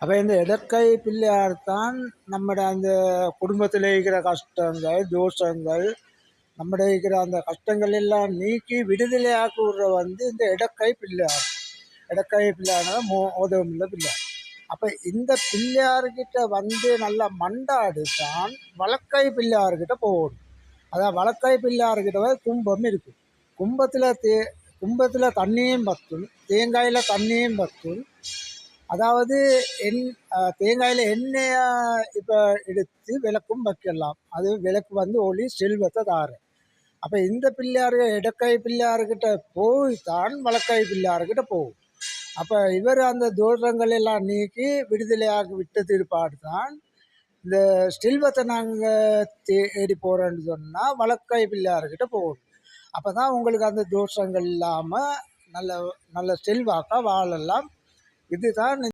அப்போ இந்த இடக்கை பிள்ளையார் தான் நம்மட அந்த குடும்பத்தில் இருக்கிற கஷ்டங்கள் தோஷங்கள் நம்மட இருக்கிற அந்த கஷ்டங்கள் எல்லாம் நீக்கி விடுதலையாக்கி விடுற இந்த இடக்கை பிள்ளையார். இடக்கை பிள்ளையார்னா உதவும் பிள்ளையார். அப்போ இந்த பிள்ளையார்கிட்ட நல்லா மண்டாடு தான் வழக்கை பிள்ளையார்கிட்ட போகணும். அதான் வழக்கை பிள்ளையார்கிட்ட கும்பம் இருக்குது. கும்பத்தில் தண்ணியும் பற்றும், தேங்காயில் தண்ணியும் பற்றும். அதாவது தேங்காயில் எண்ணெயை இப்போ எடுத்து விளக்கும் வைக்கலாம். அது விளக்கு ஒளி செல்வத்தை தாரு. அப்போ இந்த இடக்கை பிள்ளையார்கிட்ட போய் தான் வழக்கை பிள்ளையார்கிட்ட போகும். அப்போ இவர் அந்த தோஷங்கள் எல்லாம் நீக்கி விடுதலையாகி விட்ட திருப்பாடு தான் இந்த செல்வத்தை நாங்கள் தேடி போகிறோன்னு சொன்னால் வழக்கை பிள்ளையார்கிட்ட போகணும். அப்போ தான் உங்களுக்கு அந்த தோஷங்கள் இல்லாமல் நல்ல நல்ல செல்வாக்காக வாழலாம். இதுதான்